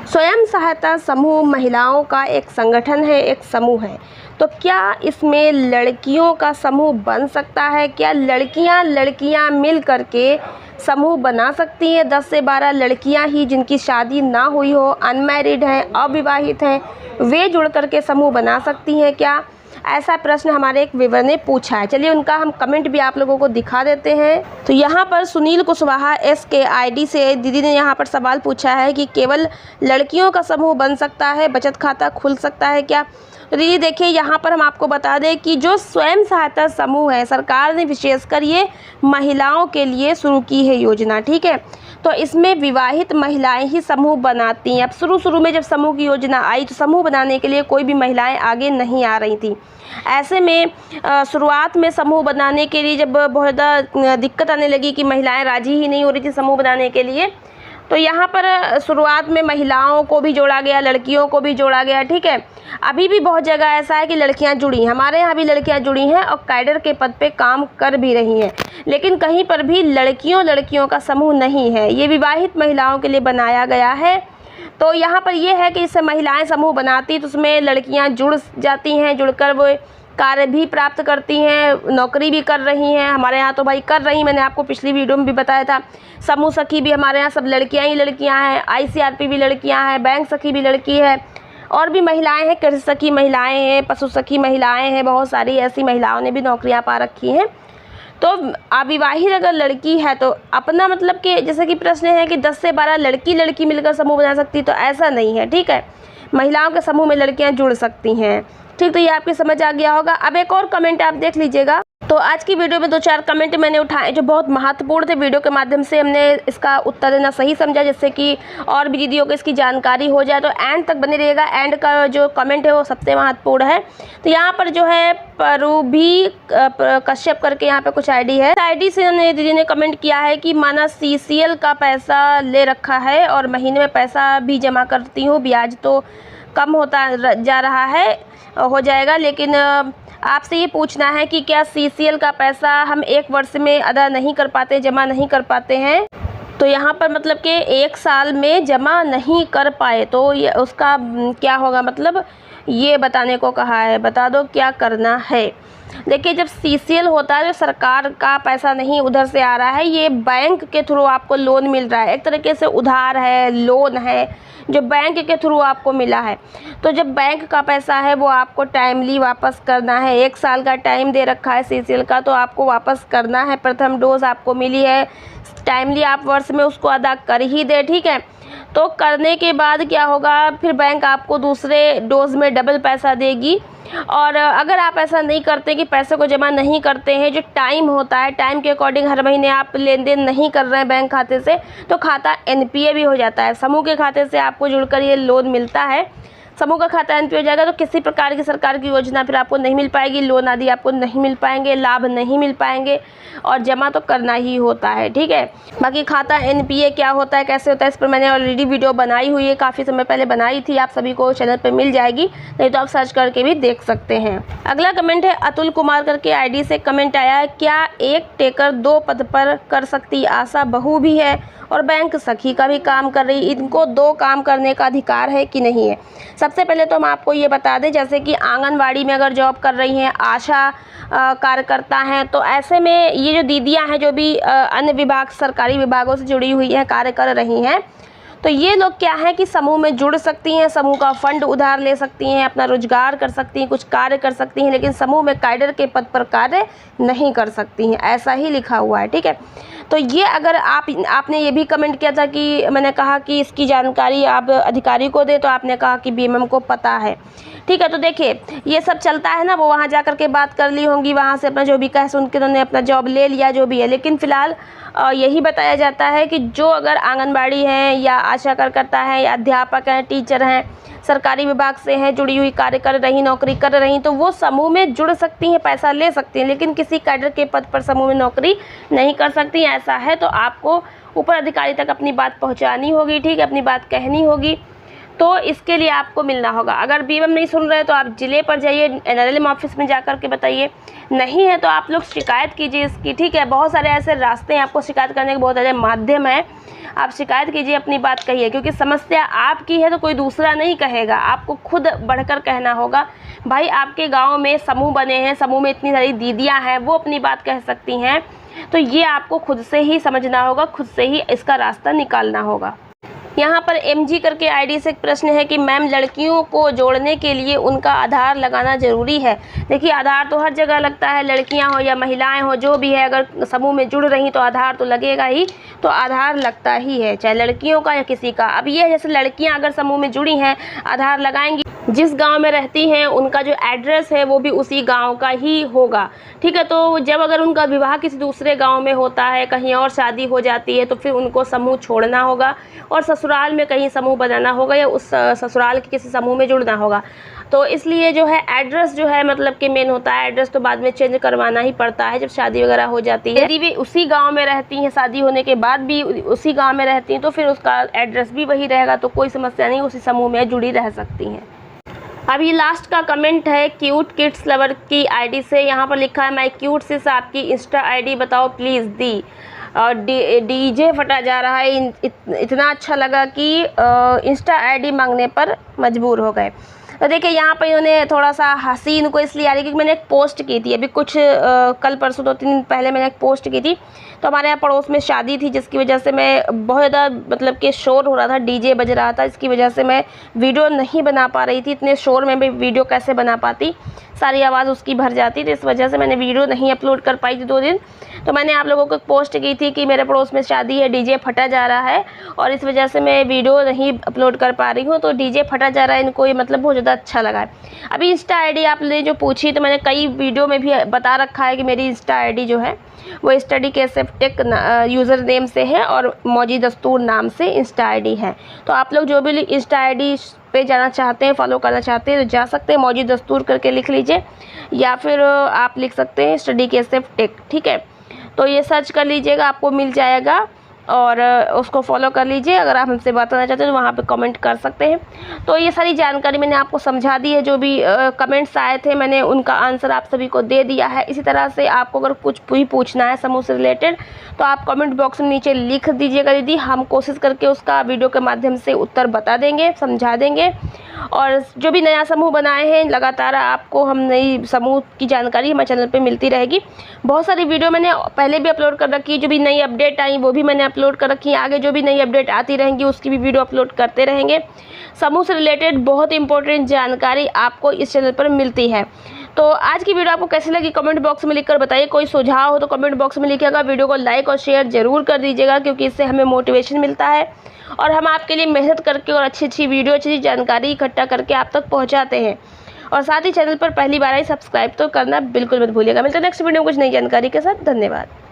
स्वयं सहायता समूह महिलाओं का एक संगठन है, एक समूह है। तो क्या इसमें लड़कियों का समूह बन सकता है? क्या लड़कियां मिल करके समूह बना सकती हैं? 10 से 12 लड़कियां ही जिनकी शादी ना हुई हो, अनमैरिड हैं, अविवाहित हैं, वे जुड़ करके समूह बना सकती हैं क्या? ऐसा प्रश्न हमारे एक व्यूअर ने पूछा है। चलिए उनका हम कमेंट भी आप लोगों को दिखा देते हैं। तो यहाँ पर सुनील कुशवाहा SK ID से दीदी ने यहाँ पर सवाल पूछा है कि केवल लड़कियों का समूह बन सकता है, बचत खाता खुल सकता है क्या? तो दीदी देखिए, यहाँ पर हम आपको बता दें कि जो स्वयं सहायता समूह है, सरकार ने विशेषकर ये महिलाओं के लिए शुरू की है योजना, ठीक है। तो इसमें विवाहित महिलाएं ही समूह बनाती हैं। अब शुरू में जब समूह की योजना आई तो समूह बनाने के लिए कोई भी महिलाएं आगे नहीं आ रही थी। ऐसे में शुरुआत में समूह बनाने के लिए जब बहुत ज़्यादा दिक्कत आने लगी कि महिलाएं राजी ही नहीं हो रही थी समूह बनाने के लिए, तो यहाँ पर शुरुआत में महिलाओं को भी जोड़ा गया, लड़कियों को भी जोड़ा गया, ठीक है। अभी भी बहुत जगह ऐसा है कि लड़कियां जुड़ी, हमारे यहाँ भी लड़कियां जुड़ी हैं और कैडर के पद पे काम कर भी रही हैं, लेकिन कहीं पर भी लड़कियों का समूह नहीं है। ये विवाहित महिलाओं के लिए बनाया गया है। तो यहाँ पर यह है कि इससे महिलाएं समूह बनाती तो उसमें लड़कियाँ जुड़ जाती हैं, जुड़कर वो कार्य भी प्राप्त करती हैं, नौकरी भी कर रही हैं। हमारे यहाँ तो भाई कर रही, मैंने आपको पिछली वीडियो में भी बताया था। समूह सखी भी हमारे यहाँ सब लड़कियाँ ही लड़कियाँ हैं, ICRP भी लड़कियाँ हैं, बैंक सखी भी लड़की है, और भी महिलाएं हैं, कृषि सखी महिलाएं हैं, पशु सखी महिलाएं हैं, बहुत सारी ऐसी महिलाओं ने भी नौकरियाँ पा रखी हैं। तो अविवाहित अगर लड़की है तो अपना मतलब कि जैसे कि प्रश्न है कि 10 से 12 लड़की मिलकर समूह बना सकती, तो ऐसा नहीं है, ठीक है। महिलाओं के समूह में लड़कियां जुड़ सकती हैं, ठीक। तो ये आपकी समझ आ गया होगा। अब एक और कमेंट आप देख लीजिएगा। तो आज की वीडियो में 2-4 कमेंट मैंने उठाए जो बहुत महत्वपूर्ण थे। वीडियो के माध्यम से हमने इसका उत्तर देना सही समझा, जिससे कि और भी दीदियों को इसकी जानकारी हो जाए। तो एंड तक बने रहिएगा, एंड का जो कमेंट है वो सबसे महत्वपूर्ण है। तो यहाँ पर जो है परूभी कश्यप करके यहाँ पे कुछ ID है, ID से दीदी ने कमेंट किया है कि माना CCL का पैसा ले रखा है और महीने में पैसा भी जमा करती हूँ, ब्याज तो कम होता जा रहा है, हो जाएगा, लेकिन आपसे ये पूछना है कि क्या CCL का पैसा हम 1 वर्ष में अदा नहीं कर पाते, जमा नहीं कर पाते हैं? तो यहाँ पर मतलब कि 1 साल में जमा नहीं कर पाए तो ये उसका क्या होगा, मतलब ये बताने को कहा है। बता दो क्या करना है। देखिए, जब CCL होता है, जो सरकार का पैसा नहीं उधर से आ रहा है, ये बैंक के थ्रू आपको लोन मिल रहा है, एक तरीके से उधार है, लोन है जो बैंक के थ्रू आपको मिला है। तो जब बैंक का पैसा है वो आपको टाइमली वापस करना है। 1 साल का टाइम दे रखा है CCL का, तो आपको वापस करना है। प्रथम डोज आपको मिली है, टाइमली आप वर्ष में उसको अदा कर ही दे, ठीक है। तो करने के बाद क्या होगा, फिर बैंक आपको दूसरे डोज में डबल पैसा देगी। और अगर आप ऐसा नहीं करते कि पैसे को जमा नहीं करते हैं, जो टाइम होता है, टाइम के अकॉर्डिंग हर महीने आप लेन देन नहीं कर रहे हैं बैंक खाते से, तो खाता NPA भी हो जाता है। समूह के खाते से आपको जुड़कर ये लोन मिलता है, समूह का खाता NPA हो जाएगा तो किसी प्रकार की सरकार की योजना फिर आपको नहीं मिल पाएगी, लोन आदि आपको नहीं मिल पाएंगे, लाभ नहीं मिल पाएंगे, और जमा तो करना ही होता है, ठीक है। बाकी खाता NPA क्या होता है, कैसे होता है, इस पर मैंने ऑलरेडी वीडियो बनाई हुई है, काफ़ी समय पहले बनाई थी, आप सभी को चैनल पर मिल जाएगी, नहीं तो आप सर्च करके भी देख सकते हैं। अगला कमेंट है अतुल कुमार करके ID से कमेंट आया है, क्या एक टेकर 2 पद पर कर सकती आशा बहू भी है और बैंक सखी का भी काम कर रही, इनको 2 काम करने का अधिकार है कि नहीं है? सबसे पहले तो हम आपको ये बता दें, जैसे कि आंगनवाड़ी में अगर जॉब कर रही हैं, आशा कार्यकर्ता हैं, तो ऐसे में ये जो दीदियां हैं जो भी अन्य विभाग, सरकारी विभागों से जुड़ी हुई हैं, कार्य कर रही हैं, तो ये लोग क्या है कि समूह में जुड़ सकती हैं, समूह का फंड उधार ले सकती हैं, अपना रोजगार कर सकती हैं, कुछ कार्य कर सकती हैं, लेकिन समूह में कैडर के पद पर कार्य नहीं कर सकती हैं, ऐसा ही लिखा हुआ है, ठीक है। तो ये अगर आपने ये भी कमेंट किया था कि मैंने कहा कि इसकी जानकारी आप अधिकारी को दे, तो आपने कहा कि BMM को पता है, ठीक है। तो देखिए, ये सब चलता है ना, वो वहाँ जा कर के बात कर ली होंगी, वहाँ से अपना जो भी कह सुन के उन्होंने अपना जॉब ले लिया, जो भी है। लेकिन फ़िलहाल यही बताया जाता है कि जो अगर आंगनबाड़ी हैं या आशा कार्यकर्ता हैं या अध्यापक हैं, टीचर हैं, सरकारी विभाग से हैं, जुड़ी हुई कार्य कर रही, नौकरी कर रही, तो वो समूह में जुड़ सकती हैं, पैसा ले सकती हैं, लेकिन किसी कैडर के पद पर समूह में नौकरी नहीं कर सकती। ऐसा है तो आपको ऊपर अधिकारी तक अपनी बात पहुंचानी होगी, ठीक है, अपनी बात कहनी होगी। तो इसके लिए आपको मिलना होगा। अगर B1 नहीं सुन रहे तो आप ज़िले पर जाइए, NRLM ऑफिस में जा कर के बताइए। नहीं है तो आप लोग शिकायत कीजिए इसकी, ठीक है। बहुत सारे ऐसे रास्ते हैं, आपको शिकायत करने के बहुत सारे माध्यम हैं। आप शिकायत कीजिए, अपनी बात कहिए, क्योंकि समस्या आपकी है तो कोई दूसरा नहीं कहेगा, आपको खुद बढ़कर कहना होगा। भाई आपके गाँव में समूह बने हैं, समूह में इतनी सारी दीदियाँ हैं, वो अपनी बात कह सकती हैं, तो ये आपको खुद से ही समझना होगा, खुद से ही इसका रास्ता निकालना होगा। यहाँ पर MG करके ID से एक प्रश्न है कि मैम लड़कियों को जोड़ने के लिए उनका आधार लगाना ज़रूरी है। देखिए आधार तो हर जगह लगता है, लड़कियाँ हो या महिलाएं हो, जो भी है, अगर समूह में जुड़ रही तो आधार तो लगेगा ही, तो आधार लगता ही है, चाहे लड़कियों का या किसी का। अब ये जैसे लड़कियाँ अगर समूह में जुड़ी हैं, आधार लगाएंगी, जिस गांव में रहती हैं उनका जो एड्रेस है वो भी उसी गांव का ही होगा, ठीक है। तो जब अगर उनका विवाह किसी दूसरे गांव में होता है, कहीं और शादी हो जाती है, तो फिर उनको समूह छोड़ना होगा और ससुराल में कहीं समूह बनाना होगा या उस ससुराल के किसी समूह में जुड़ना होगा। तो इसलिए जो है एड्रेस जो है मतलब कि मेन होता है। एड्रेस तो बाद में चेंज करवाना ही पड़ता है जब शादी वगैरह हो जाती है। यदि वे उसी गांव में रहती हैं, शादी होने के बाद भी उसी गांव में रहती हैं, तो फिर उसका एड्रेस भी वही रहेगा, तो कोई समस्या नहीं, उसी समूह में जुड़ी रह सकती हैं। अब ये लास्ट का कमेंट है क्यूट किड्स लवर की ID से। यहाँ पर लिखा है माय क्यूट सिस आपकी इंस्टा ID बताओ प्लीज़ दी। और DJ फटा जा रहा है, इतना अच्छा लगा कि इंस्टा ID मांगने पर मजबूर हो गए। तो देखिए यहाँ पर इन्होंने थोड़ा सा हंसी इनको इसलिए आ रही क्योंकि मैंने एक पोस्ट की थी अभी कुछ कल परसों 2-3 दिन पहले मैंने एक पोस्ट की थी। तो हमारे यहाँ पड़ोस में शादी थी, जिसकी वजह से मैं बहुत ज़्यादा मतलब कि शोर हो रहा था, DJ बज रहा था, इसकी वजह से मैं वीडियो नहीं बना पा रही थी। इतने शोर में भी वीडियो कैसे बना पाती, सारी आवाज़ उसकी भर जाती, तो इस वजह से मैंने वीडियो नहीं अपलोड कर पाई थी 2 दिन। तो मैंने आप लोगों को एक पोस्ट की थी कि मेरे पड़ोस में शादी है, DJ फटा जा रहा है और इस वजह से मैं वीडियो नहीं अपलोड कर पा रही हूँ। तो DJ फटा जा रहा है, इनको ये मतलब बहुत ज़्यादा अच्छा लगा है। अभी इंस्टा ID आपने जो पूछी, तो मैंने कई वीडियो में भी बता रखा है कि मेरी इंस्टा ID जो है वो study KSF tech user name से है और मौजी दस्तूर नाम से इंस्टा ID है। तो आप लोग जो भी इंस्टा ID पे जाना चाहते हैं, फॉलो करना चाहते हैं, तो जा सकते हैं, मौजी दस्तूर करके लिख लीजिए, या फिर आप लिख सकते हैं स्टडी KSF टेक, ठीक है। तो ये सर्च कर लीजिएगा, आपको मिल जाएगा और उसको फॉलो कर लीजिए। अगर आप हमसे बात करना चाहते हैं तो वहाँ पे कमेंट कर सकते हैं। तो ये सारी जानकारी मैंने आपको समझा दी है, जो भी कमेंट्स आए थे मैंने उनका आंसर आप सभी को दे दिया है। इसी तरह से आपको अगर कुछ भी पूछना है समूह से रिलेटेड तो आप कमेंट बॉक्स में नीचे लिख दीजिएगा दीदी, हम कोशिश करके उसका वीडियो के माध्यम से उत्तर बता देंगे, समझा देंगे। और जो भी नया समूह बनाए हैं, लगातार आपको हम नई समूह की जानकारी हमारे चैनल पे मिलती रहेगी। बहुत सारी वीडियो मैंने पहले भी अपलोड कर रखी है, जो भी नई अपडेट आई वो भी मैंने अपलोड कर रखी है। आगे जो भी नई अपडेट आती रहेंगी उसकी भी वीडियो अपलोड करते रहेंगे। समूह से रिलेटेड बहुत इंपॉर्टेंट जानकारी आपको इस चैनल पर मिलती है। तो आज की वीडियो आपको कैसी लगी कमेंट बॉक्स में लिखकर बताइए। कोई सुझाव हो तो कमेंट बॉक्स में लिखिएगा। वीडियो को लाइक और शेयर ज़रूर कर दीजिएगा, क्योंकि इससे हमें मोटिवेशन मिलता है और हम आपके लिए मेहनत करके और अच्छी वीडियो, अच्छी जानकारी इकट्ठा करके आप तक पहुंचाते हैं। और साथ ही चैनल पर पहली बार आई सब्सक्राइब तो करना बिल्कुल मत भूलिएगा। मिलते हैं नेक्स्ट वीडियो में कुछ नई जानकारी के साथ। धन्यवाद।